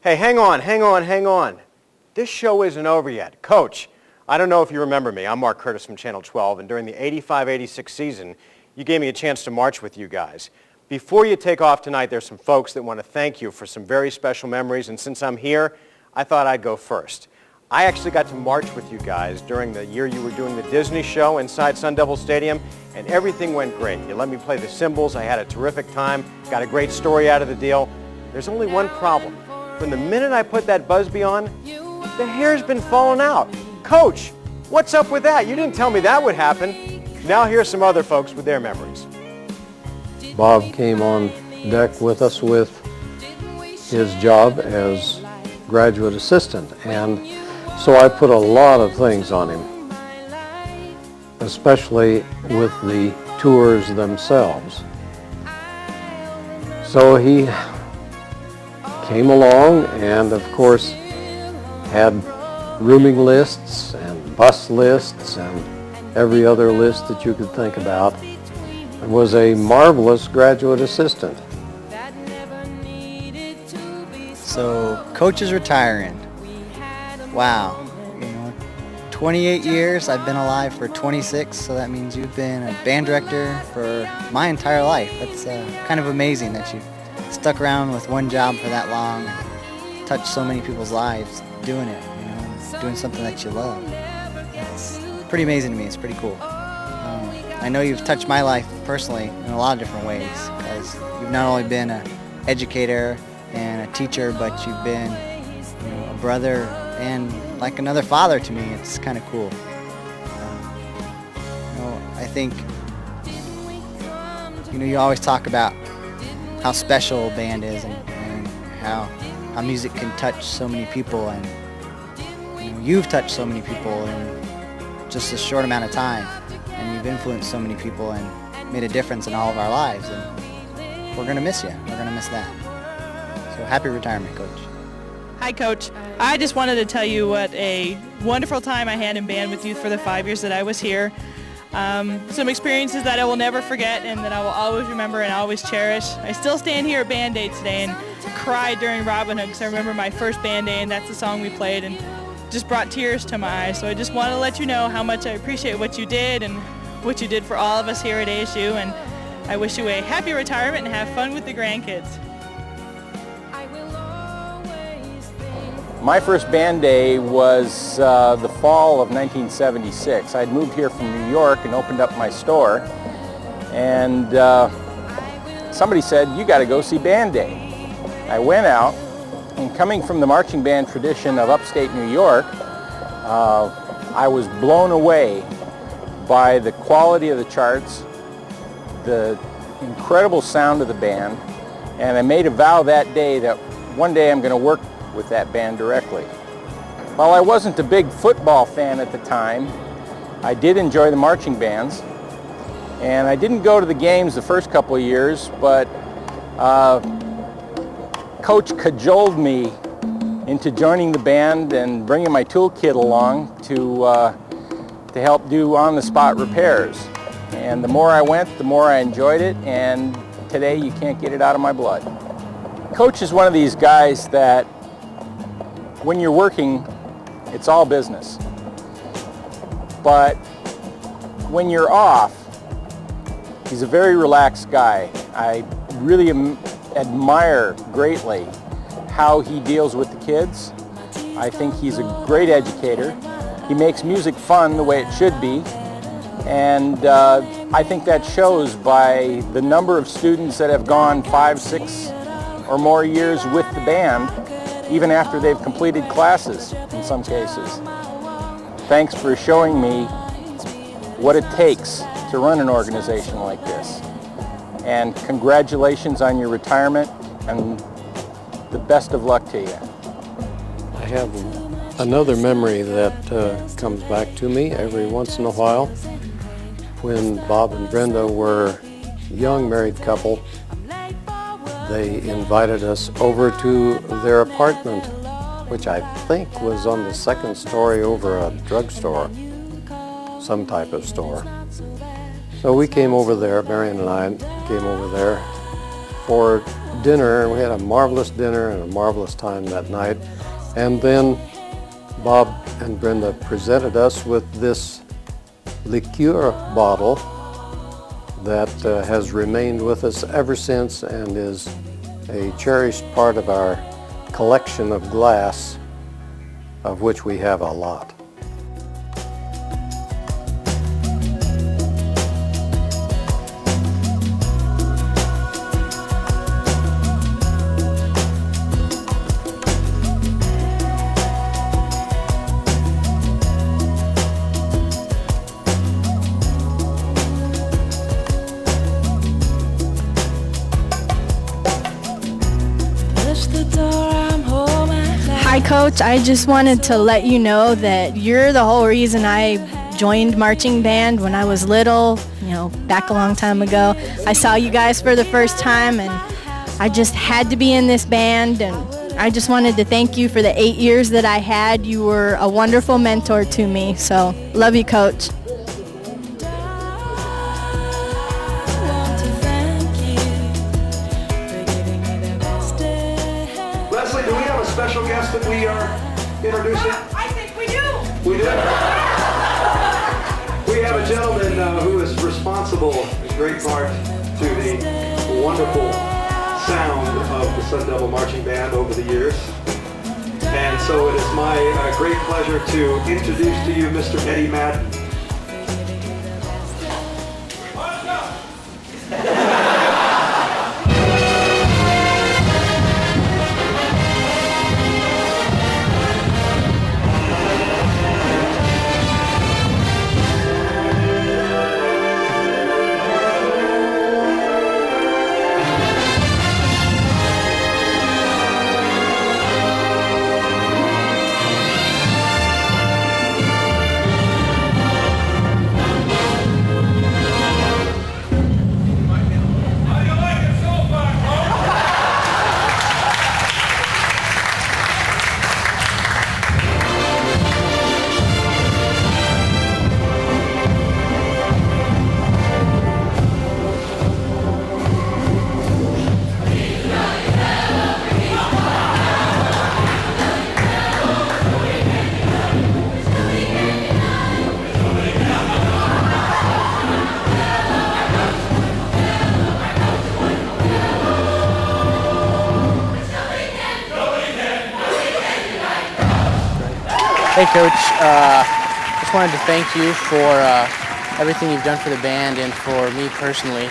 Hey, hang on. This show isn't over yet. Coach, I don't know if you remember me. I'm Mark Curtis from Channel 12, and during the 85-86 season, you gave me a chance to march with you guys. Before you take off tonight, there's some folks that want to thank you for some very special memories, and since I'm here, I thought I'd go first. I actually got to march with you guys during the year you were doing the Disney show inside Sun Devil Stadium, and everything went great. You let me play the cymbals. I had a terrific time, got a great story out of the deal. There's only one problem. From the minute I put that Busby on, the hair's been falling out. Coach, what's up with that? You didn't tell me that would happen. Now here's some other folks with their memories. Bob came on deck with us with his job as graduate assistant, and so I put a lot of things on him, especially with the tours themselves. So he came along and of course had rooming lists and bus lists and every other list that you could think about, and was a marvelous graduate assistant. So Coach is retiring. Wow. 28 years, I've been alive for 26, so that means you've been a band director for my entire life. That's kind of amazing that you've stuck around with one job for that long and touched so many people's lives doing it, doing something that you love. It's pretty amazing to me. It's pretty cool. I know you've touched my life personally in a lot of different ways, because you've not only been an educator and a teacher, but you've been a brother and like another father to me. It's kind of cool. I think you always talk about how special a band is and how music can touch so many people, and you've touched so many people in just a short amount of time, and you've influenced so many people and made a difference in all of our lives, and we're going to miss you. We're going to miss that. So happy retirement, Coach. Hi, Coach. I just wanted to tell you what a wonderful time I had in band with you for the 5 years that I was here. Some experiences that I will never forget and that I will always remember and always cherish. I still stand here at Band Day today and cried during Robin Hood, because I remember my first Band Day and that's the song we played, and just brought tears to my eyes. So I just want to let you know how much I appreciate what you did and what you did for all of us here at ASU, and I wish you a happy retirement and have fun with the grandkids. My first band day was the fall of 1976. I'd moved here from New York and opened up my store, and somebody said, "You got to go see Band Day." I went out, and coming from the marching band tradition of upstate New York, I was blown away by the quality of the charts, the incredible sound of the band, and I made a vow that day that one day I'm going to work with that band directly. While I wasn't a big football fan at the time, I did enjoy the marching bands, and I didn't go to the games the first couple of years, but Coach cajoled me into joining the band and bringing my toolkit along to help do on-the-spot repairs. And the more I went, the more I enjoyed it, and today you can't get it out of my blood. Coach is one of these guys that when you're working, it's all business. But when you're off, he's a very relaxed guy. I really admire greatly how he deals with the kids. I think he's a great educator. He makes music fun the way it should be. And I think that shows by the number of students that have gone 5, 6 or more years with the band, even after they've completed classes in some cases. Thanks for showing me what it takes to run an organization like this. And congratulations on your retirement, and the best of luck to you. I have another memory that comes back to me every once in a while. When Bob and Brenda were a young married couple, they invited us over to their apartment, which I think was on the second story over a drugstore, some type of store. So we came over there, Marion and I came over there for dinner. We had a marvelous dinner and a marvelous time that night. And then Bob and Brenda presented us with this liqueur bottle that has remained with us ever since and is a cherished part of our collection of glass, of which we have a lot. Hi, Coach. I just wanted to let you know that you're the whole reason I joined marching band when I was little, back a long time ago. I saw you guys for the first time, and I just had to be in this band, and I just wanted to thank you for the 8 years that I had. You were a wonderful mentor to me, so love you, Coach. Leslie, do we have a special guest that we are introducing? I think we do. We do? We have a gentleman who is responsible in great part to the wonderful sound of the Sun Devil Marching Band over the years. And so it is my great pleasure to introduce to you Mr. Eddie Madden. Hey Coach, just wanted to thank you for everything you've done for the band and for me personally.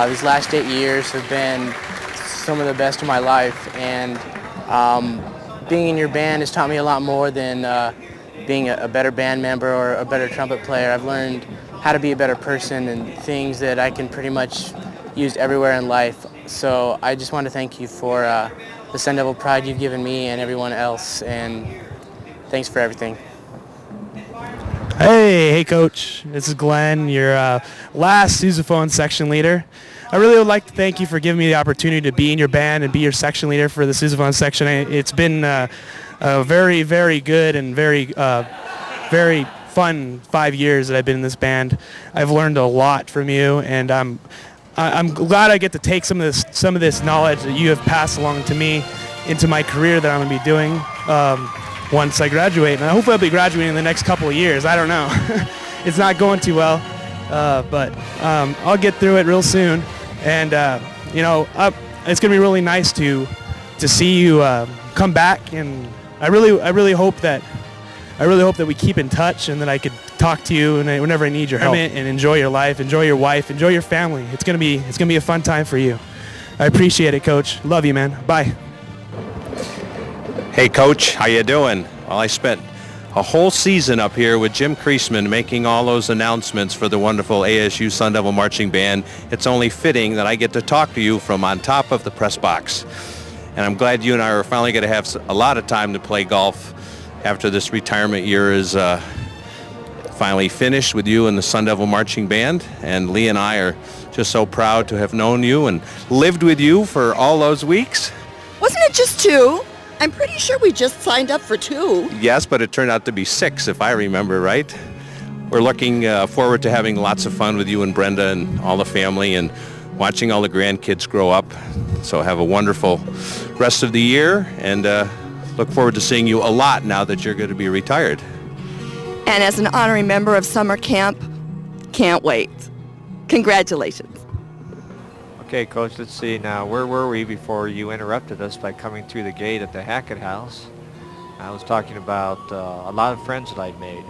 These last 8 years have been some of the best of my life, and being in your band has taught me a lot more than being a better band member or a better trumpet player. I've learned how to be a better person and things that I can pretty much use everywhere in life. So I just want to thank you for the Sun Devil pride you've given me and everyone else, and thanks for everything. Hey Coach, this is Glenn, your last sousaphone section leader. I really would like to thank you for giving me the opportunity to be in your band and be your section leader for the sousaphone section. It's been a very, very good and very fun 5 years that I've been in this band. I've learned a lot from you, and I'm glad I get to take some of this knowledge that you have passed along to me into my career that I'm going to be doing once I graduate. And hopefully I'll be graduating in the next couple of years. I don't know. It's not going too well, but I'll get through it real soon. And it's going to be really nice to see you come back. And I really hope that we keep in touch, and that I could talk to you whenever I need your help. And enjoy your life, enjoy your wife, enjoy your family. It's gonna be a fun time for you. I appreciate it, Coach. Love you, man. Bye. Hey Coach, how you doing? Well, I spent a whole season up here with Jim Kreisman making all those announcements for the wonderful ASU Sun Devil Marching Band. It's only fitting that I get to talk to you from on top of the press box. And I'm glad you and I are finally going to have a lot of time to play golf after this retirement year is finally finished with you and the Sun Devil Marching Band. And Lee and I are just so proud to have known you and lived with you for all those weeks. Wasn't it just 2? I'm pretty sure we just signed up for 2. Yes, but it turned out to be 6, if I remember right. We're looking forward to having lots of fun with you and Brenda and all the family, and watching all the grandkids grow up. So have a wonderful rest of the year, and look forward to seeing you a lot now that you're going to be retired. And as an honorary member of summer camp, can't wait. Congratulations. Okay, Coach, let's see now. Where were we before you interrupted us by coming through the gate at the Hackett House? I was talking about a lot of friends that I'd made.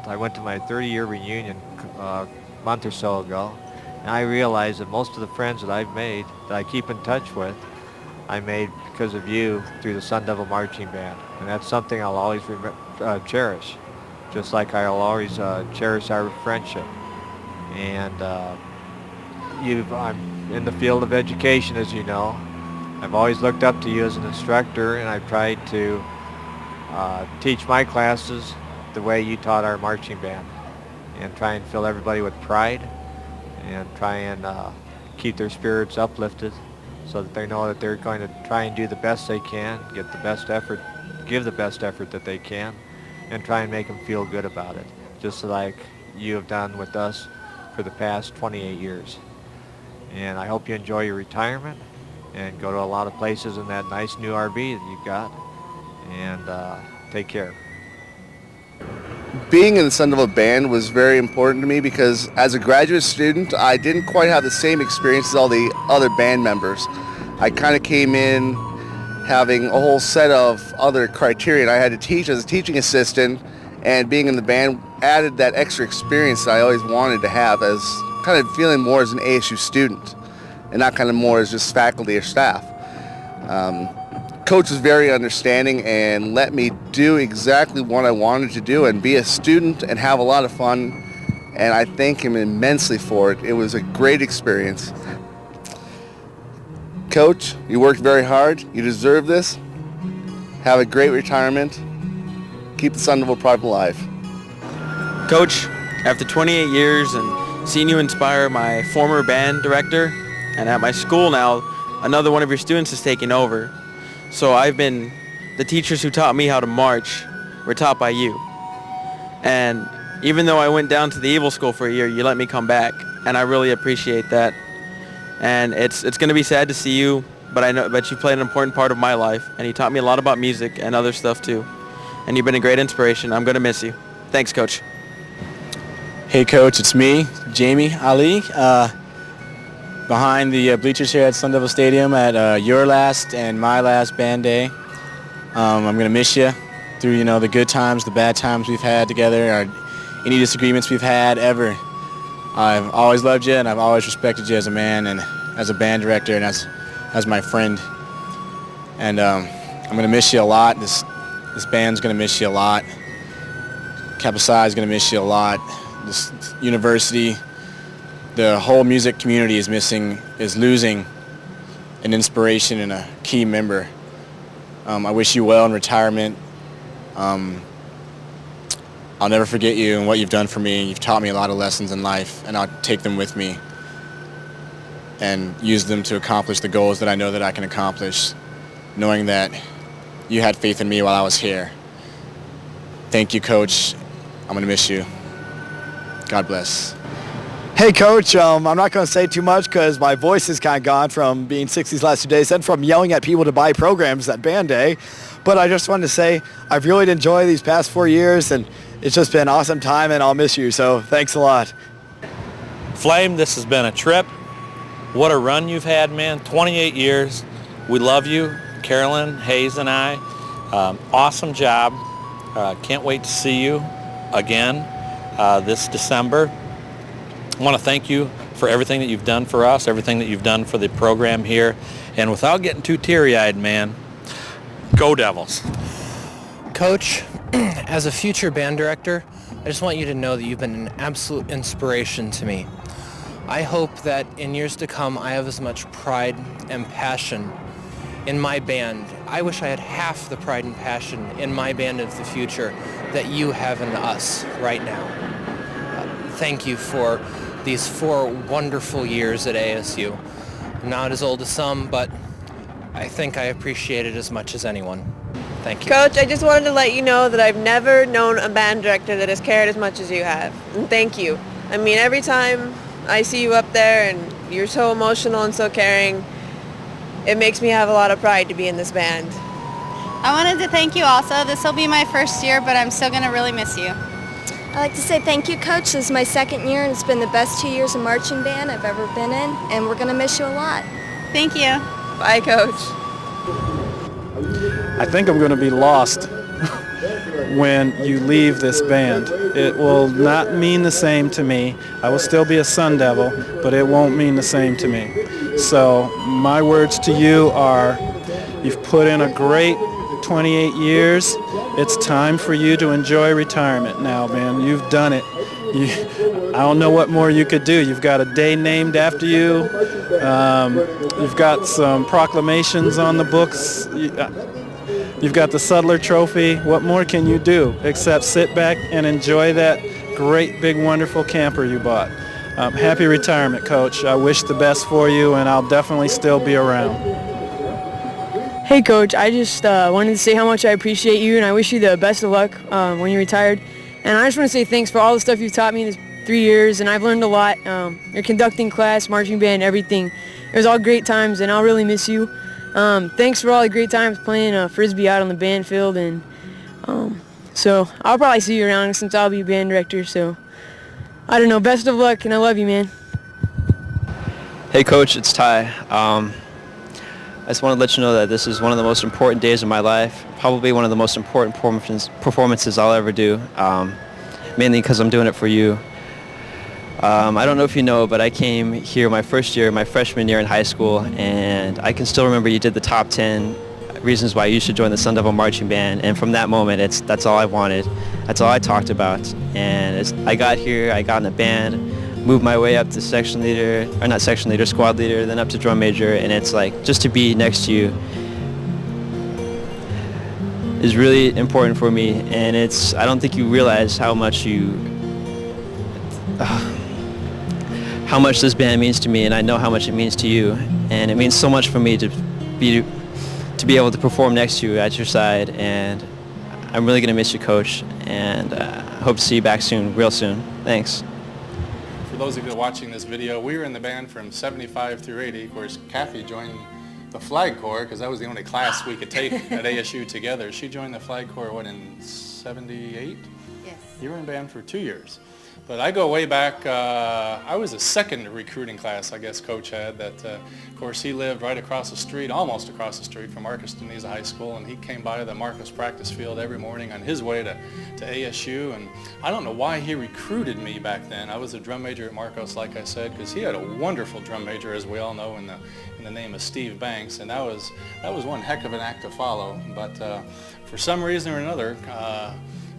I went to my 30-year reunion a month or so ago, and I realized that most of the friends that I've made, that I keep in touch with, I made because of you through the Sun Devil Marching Band. And that's something I'll always cherish, just like I'll always cherish our friendship. And I'm in the field of education, as you know. I've always looked up to you as an instructor, and I've tried to teach my classes the way you taught our marching band, and try and fill everybody with pride, and try and keep their spirits uplifted so that they know that they're going to try and do the best they can, get the best effort, give the best effort that they can, and try and make them feel good about it, just like you have done with us for the past 28 years. And I hope you enjoy your retirement and go to a lot of places in that nice new RV that you've got, and take care. Being in the Sun Devil Band was very important to me because as a graduate student, I didn't quite have the same experience as all the other band members. I kind of came in having a whole set of other criteria. I had to teach as a teaching assistant, and being in the band added that extra experience that I always wanted to have, as kind of feeling more as an ASU student and not kind of more as just faculty or staff. Coach was very understanding and let me do exactly what I wanted to do and be a student and have a lot of fun, and I thank him immensely for it. It was a great experience. Coach, you worked very hard. You deserve this. Have a great retirement. Keep the Sun Devil Pride alive. Coach, after 28 years and seeing you inspire my former band director, and at my school now, another one of your students is taking over. So the teachers who taught me how to march were taught by you. And even though I went down to the Evil School for a year, you let me come back, and I really appreciate that. And it's going to be sad to see you, but you played an important part of my life, and you taught me a lot about music and other stuff too. And you've been a great inspiration. I'm going to miss you. Thanks, Coach. Hey, Coach, it's me, Jamie Ali, behind the bleachers here at Sun Devil Stadium at your last and my last band day. I'm going to miss you through, the good times, the bad times we've had together, or any disagreements we've had ever. I've always loved you, and I've always respected you as a man and as a band director and as my friend. And I'm going to miss you a lot. This band's going to miss you a lot. Kappa Psi is going to miss you a lot. This university, the whole music community is losing an inspiration and a key member. I wish you well in retirement. I'll never forget you and what you've done for me. You've taught me a lot of lessons in life, and I'll take them with me and use them to accomplish the goals that I know that I can accomplish, knowing that you had faith in me while I was here. Thank you, Coach. I'm going to miss you. God bless. Hey, Coach, I'm not going to say too much because my voice is kind of gone from being sick these last 2 days and from yelling at people to buy programs at band day. But I just wanted to say I've really enjoyed these past 4 years, and it's just been an awesome time, and I'll miss you. So thanks a lot. Flame, this has been a trip. What a run you've had, man. 28 years. We love you, Carolyn, Hayes, and I. Awesome job. Can't wait to see you again this December. I want to thank you for everything that you've done for us, everything that you've done for the program here. And without getting too teary-eyed, man, go Devils. Coach, as a future band director, I just want you to know that you've been an absolute inspiration to me. I hope that in years to come, I have as much pride and passion in my band. I wish I had half the pride and passion in my band of the future that you have in us right now. Thank you for these 4 wonderful years at ASU. I'm not as old as some, but I think I appreciate it as much as anyone. Thank you. Coach, I just wanted to let you know that I've never known a band director that has cared as much as you have. And thank you. I mean, every time I see you up there and You're so emotional and so caring. It makes me have a lot of pride to be in this band. I wanted to thank you also. This will be my first year, but I'm still going to really miss you. I'd like to say thank you, Coach. This is my second year, and it's been the best 2 years of marching band I've ever been in, and we're going to miss you a lot. Thank you. Bye, Coach. I think I'm going to be lost when you leave this band. It will not mean the same to me. I will still be a Sun Devil, but it won't mean the same to me. So my words to you are, you've put in a great 28 years. It's time for you to enjoy retirement now, man. You've done it. I don't know what more you could do. You've got a day named after you. You've got some proclamations on the books. You've got the Sudler Trophy. What more can you do except sit back and enjoy that great, big, wonderful camper you bought? Happy retirement, Coach. I wish the best for you, and I'll definitely still be around. Hey, Coach. I just wanted to say how much I appreciate you, and I wish you the best of luck when you're retired. And I just want to say thanks for all the stuff you've taught me these 3 years, and I've learned a lot. Your conducting class, marching band, everything. It was all great times, and I'll really miss you. Thanks for all the great times playing Frisbee out on the band field, and so I'll probably see you around since I'll be band director, so I don't know. Best of luck, and I love you, man. Hey, Coach, it's Ty. I just want to let you know that this is one of the most important days of my life, probably one of the most important performances I'll ever do, mainly because I'm doing it for you. I don't know if you know, but I came here my freshman year in high school, and I can still remember you did the top 10 reasons why you should join the Sun Devil Marching Band, and from that moment, that's all I wanted. That's all I talked about. And I got here, I got in a band, moved my way up to section leader, or not section leader, squad leader, then up to drum major, and it's like, just to be next to you is really important for me, and I don't think you realize how much how much this band means to me, and I know how much it means to you, and it means so much for me to be able to perform next to you at your side, and I'm really going to miss you, Coach, and hope to see you back soon, real soon. Thanks. For those of you watching this video, we were in the band from 75 through 80. Of course, Kathy joined the Flag Corps because that was the only class we could take at ASU together. She joined the Flag Corps, what, in 78? Yes. You were in band for 2 years. But I go way back. I was a second recruiting class, I guess Coach had. That, of course, he lived right across the street, almost across the street from Marcus Deniza High School, and he came by the Marcus practice field every morning on his way to ASU. And I don't know why he recruited me back then. I was a drum major at Marcos, like I said, because he had a wonderful drum major, as we all know, in the name of Steve Banks, and that was one heck of an act to follow. But for some reason or another,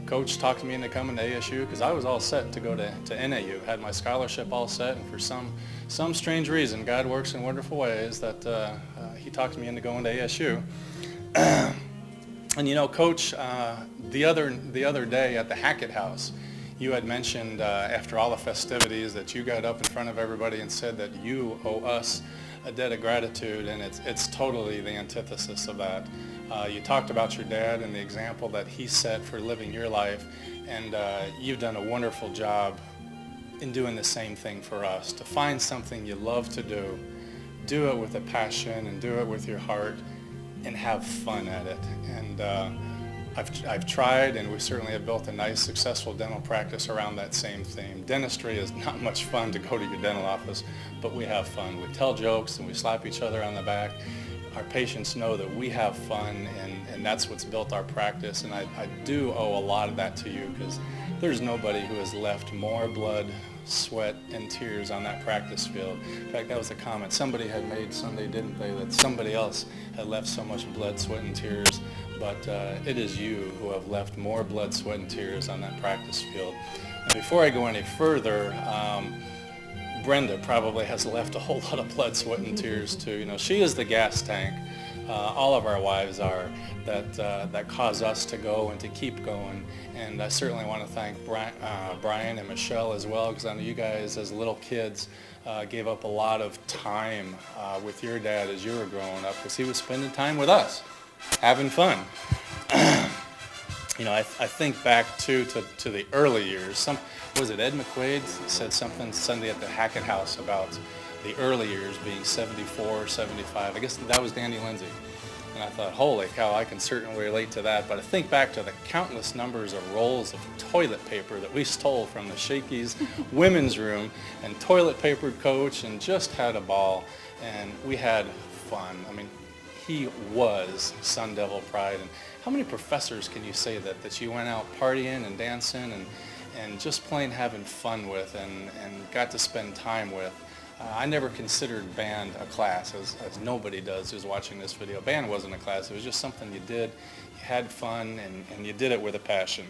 Coach talked me into coming to ASU because I was all set to go to NAU, had my scholarship all set, and for some strange reason, God works in wonderful ways, that he talked me into going to ASU. And you know, Coach, the other day at the Hackett House, you had mentioned after all the festivities that you got up in front of everybody and said that you owe us a debt of gratitude, and it's totally the antithesis of that. You talked about your dad and the example that he set for living your life, and you've done a wonderful job in doing the same thing for us. To find something you love to do it with a passion and do it with your heart and have fun at it. And I've tried, and we certainly have built a nice, successful dental practice around that same theme. Dentistry is not much fun to go to your dental office, but we have fun. We tell jokes and we slap each other on the back. Our patients know that we have fun, and that's what's built our practice. And I do owe a lot of that to you, because there's nobody who has left more blood, sweat, and tears on that practice field. In fact, that was a comment somebody had made Sunday, didn't they, that somebody else had left so much blood, sweat, and tears. But it is you who have left more blood, sweat, and tears on that practice field. And before I go any further, Brenda probably has left a whole lot of blood, sweat, and tears too. You know, she is the gas tank. All of our wives are, that cause us to go and to keep going. And I certainly want to thank Brian and Michelle as well, because I know you guys as little kids gave up a lot of time with your dad as you were growing up, because he was spending time with us, having fun. You know, I think back to the early years. Was it Ed McQuaid said something Sunday at the Hackett House about the early years being 74, 75. I guess that was Danny Lindsay. And I thought, holy cow, I can certainly relate to that. But I think back to the countless numbers of rolls of toilet paper that we stole from the Shakey's women's room and toilet papered Coach and just had a ball. And we had fun. I mean, he was Sun Devil pride. And how many professors can you say that you went out partying and dancing and just plain having fun with and got to spend time with? I never considered band a class, as nobody does who's watching this video. Band wasn't a class. It was just something you did. You had fun, and you did it with a passion.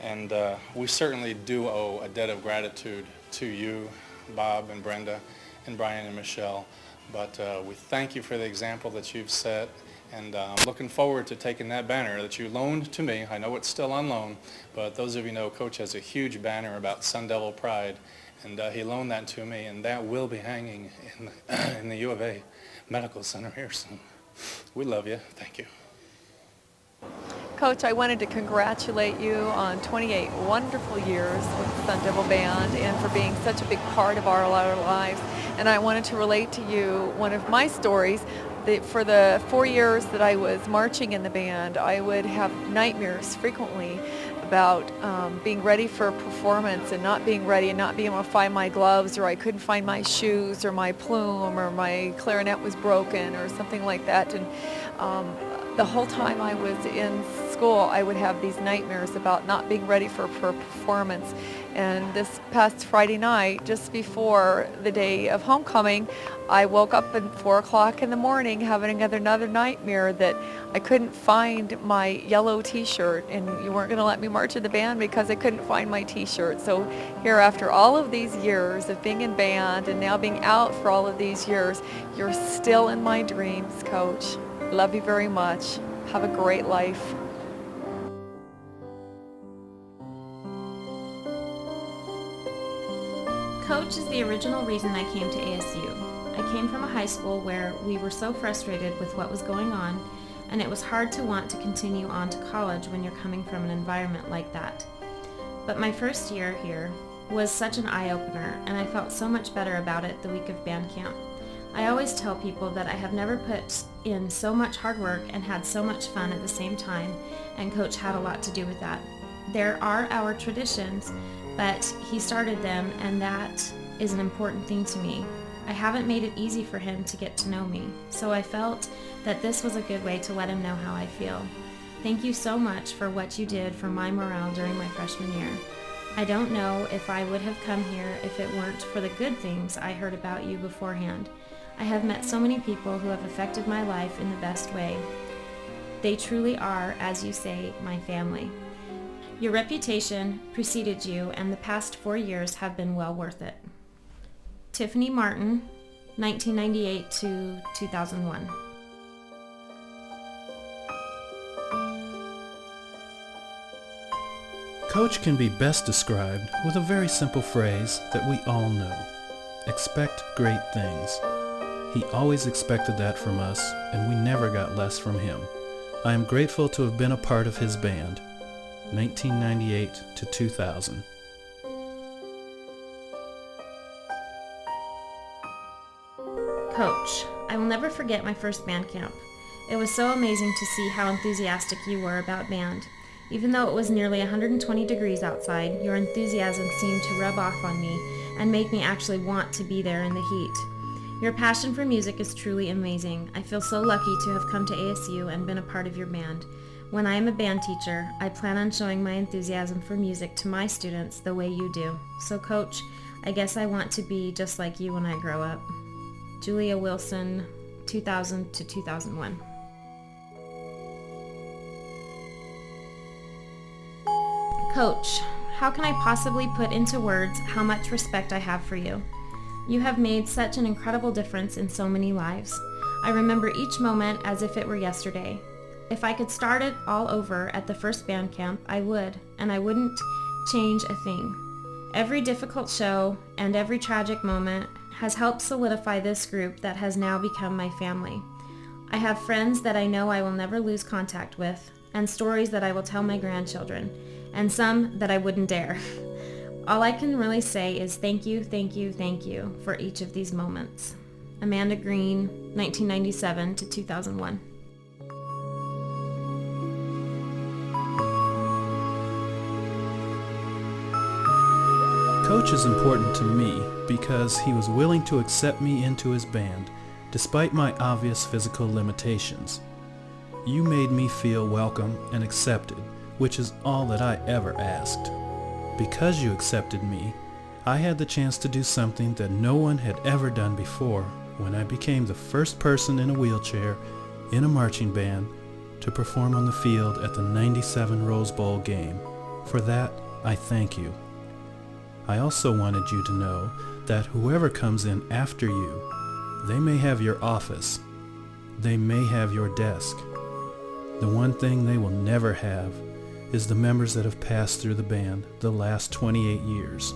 And we certainly do owe a debt of gratitude to you, Bob and Brenda, and Brian and Michelle. But we thank you for the example that you've set, and I'm looking forward to taking that banner that you loaned to me. I know it's still on loan, but those of you know Coach has a huge banner about Sun Devil pride. And he loaned that to me, and that will be hanging in the U of A Medical Center here soon. We love you. Thank you. Coach, I wanted to congratulate you on 28 wonderful years with the Sun Devil Band and for being such a big part of our lives. And I wanted to relate to you one of my stories. For the 4 years that I was marching in the band, I would have nightmares frequently about being ready for a performance and not being ready and not being able to find my gloves, or I couldn't find my shoes or my plume, or my clarinet was broken or something like that. And the whole time I was in school, I would have these nightmares about not being ready for a performance. And this past Friday night, just before the day of homecoming, I woke up at 4 o'clock in the morning having another nightmare that I couldn't find my yellow t-shirt, and you weren't going to let me march in the band because I couldn't find my t-shirt. So here, after all of these years of being in band and now being out for all of these years, you're still in my dreams, Coach. Love you very much. Have a great life. Coach is the original reason I came to ASU. I came from a high school where we were so frustrated with what was going on, and it was hard to want to continue on to college when you're coming from an environment like that. But my first year here was such an eye-opener, and I felt so much better about it the week of band camp. I always tell people that I have never put in so much hard work and had so much fun at the same time, and Coach had a lot to do with that. There are our traditions, but he started them, and that is an important thing to me. I haven't made it easy for him to get to know me, so I felt that this was a good way to let him know how I feel. Thank you so much for what you did for my morale during my freshman year. I don't know if I would have come here if it weren't for the good things I heard about you beforehand. I have met so many people who have affected my life in the best way. They truly are, as you say, my family. Your reputation preceded you, and the past 4 years have been well worth it. Tiffany Martin, 1998 to 2001. Coach can be best described with a very simple phrase that we all know. Expect great things. He always expected that from us, and we never got less from him. I am grateful to have been a part of his band, 1998 to 2000. Coach, I will never forget my first band camp. It was so amazing to see how enthusiastic you were about band. Even though it was nearly 120 degrees outside, your enthusiasm seemed to rub off on me and make me actually want to be there in the heat. Your passion for music is truly amazing. I feel so lucky to have come to ASU and been a part of your band. When I am a band teacher, I plan on showing my enthusiasm for music to my students the way you do. So Coach, I guess I want to be just like you when I grow up. Julia Wilson, 2000 to 2001. Coach, how can I possibly put into words how much respect I have for you? You have made such an incredible difference in so many lives. I remember each moment as if it were yesterday. If I could start it all over at the first band camp, I would, and I wouldn't change a thing. Every difficult show and every tragic moment has helped solidify this group that has now become my family. I have friends that I know I will never lose contact with, and stories that I will tell my grandchildren, and some that I wouldn't dare. All I can really say is thank you, thank you, thank you for each of these moments. Amanda Green, 1997 to 2001. Coach is important to me because he was willing to accept me into his band despite my obvious physical limitations. You made me feel welcome and accepted, which is all that I ever asked. Because you accepted me, I had the chance to do something that no one had ever done before when I became the first person in a wheelchair in a marching band to perform on the field at the '97 Rose Bowl game. For that, I thank you. I also wanted you to know that whoever comes in after you, they may have your office, they may have your desk. The one thing they will never have is the members that have passed through the band the last 28 years.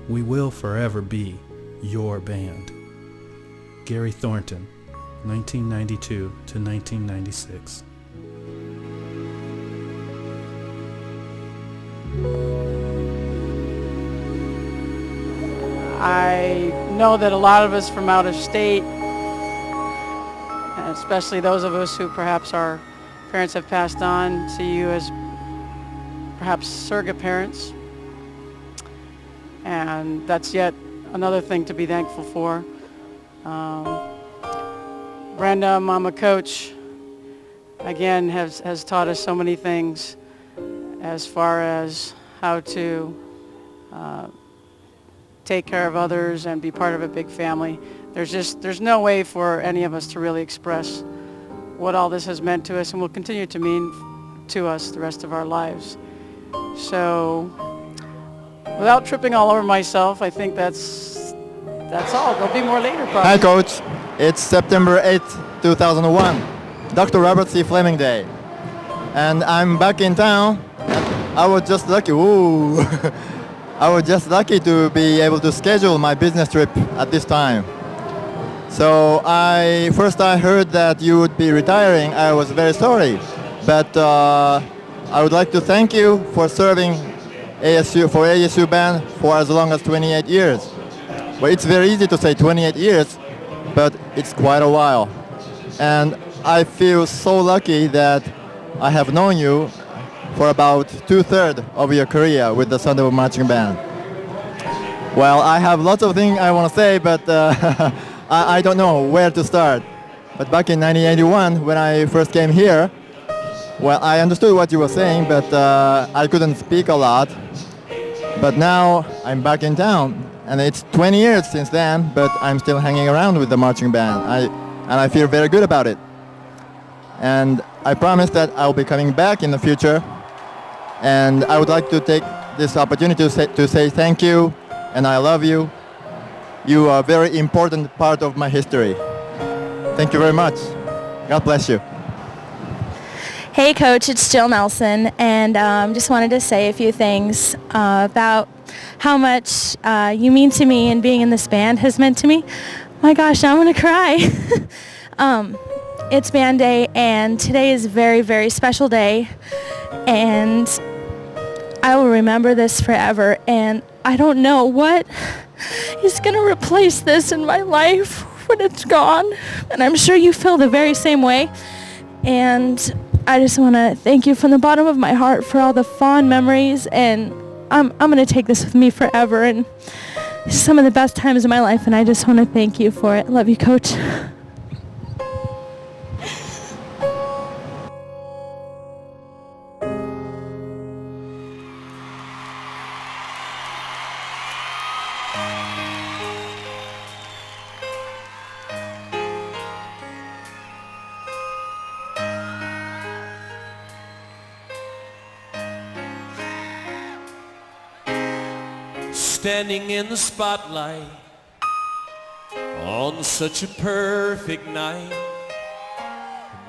We will forever be your band. Gary Thornton, 1992 to 1996. I know that a lot of us from out of state, and especially those of us who perhaps our parents have passed on, see you as perhaps surrogate parents. And that's yet another thing to be thankful for. Brenda, Mama Coach, again, has taught us so many things as far as how to take care of others and be part of a big family. There's no way for any of us to really express what all this has meant to us and will continue to mean to us the rest of our lives. So without tripping all over myself, I think that's all. There'll be more later probably. Hi Coach, it's September 8th, 2001, Dr. Robert C. Fleming Day. And I'm back in town. I was just lucky, I was just lucky to be able to schedule my business trip at this time. So I heard that you would be retiring. I was very sorry, but I would like to thank you for serving ASU band for as long as 28 years. Well, it's very easy to say 28 years, but it's quite a while. And I feel so lucky that I have known you for about 2/3 of your career with the Sun Devil Marching Band. Well, I have lots of things I want to say, but I don't know where to start. But back in 1981, when I first came here, well, I understood what you were saying, but I couldn't speak a lot. But now I'm back in town, and it's 20 years since then, but I'm still hanging around with the marching band. And I feel very good about it. And I promise that I'll be coming back in the future. And I would like to take this opportunity to say thank you, and I love you. You are a very important part of my history. Thank you very much. God bless you. Hey Coach, it's Jill Nelson, and just wanted to say a few things about how much you mean to me and being in this band has meant to me. My gosh, now I'm going to cry. It's band day, and today is a very, very special day, and I will remember this forever, and I don't know what is going to replace this in my life when it's gone, and I'm sure you feel the very same way. And I just want to thank you from the bottom of my heart for all the fond memories, and I'm going to take this with me forever, and some of the best times of my life, and I just want to thank you for it. Love you, Coach. Standing in the spotlight on such a perfect night,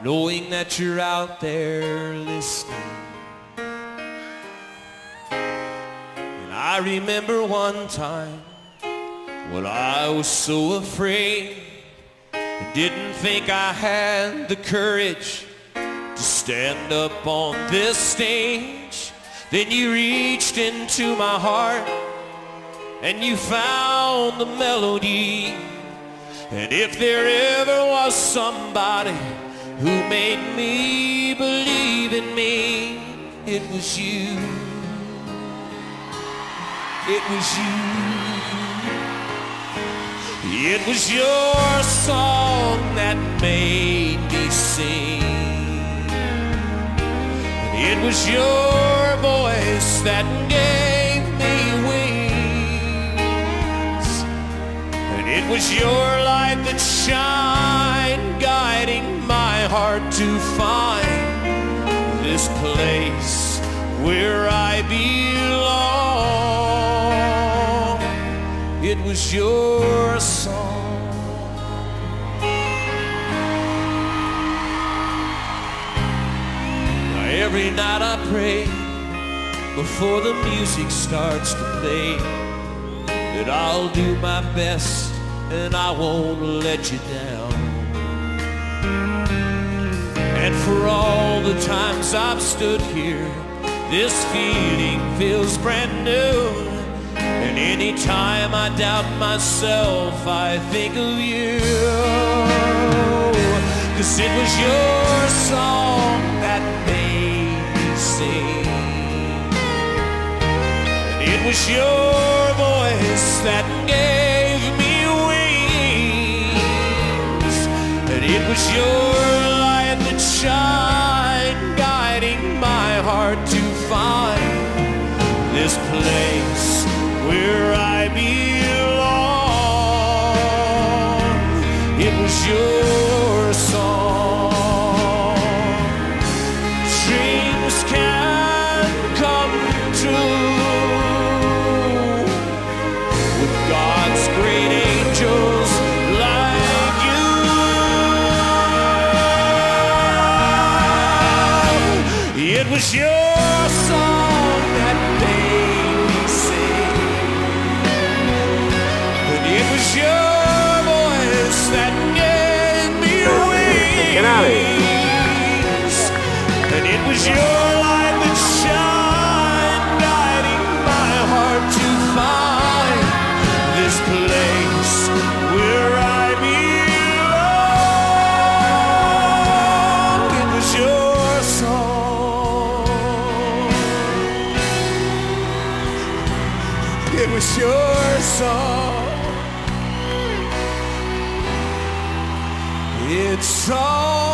knowing that you're out there listening. And I remember one time when I was so afraid, I didn't think I had the courage to stand up on this stage. Then you reached into my heart and you found the melody. And if there ever was somebody who made me believe in me, it was you. It was you. It was your song that made me sing. It was your voice that gave me wings. And it was your light that shined, guiding my heart to find this place where I belong. It was your song. Now every night I pray before the music starts to play that I'll do my best and I won't let you down. And for all the times I've stood here, this feeling feels brand new. And anytime I doubt myself, I think of you. 'Cause it was your song that made me sing. And it was your voice that gave me wings. And it was your light that shined, guiding my heart to find this place where I belong. It was your song. Dreams can come true with God's great angels like you. It was your song that made me sing. It was your voice that gave me wings. Get out of here. And it was your light that shined, guiding my heart to find this place where I belong. It was your song. It was your song. It's all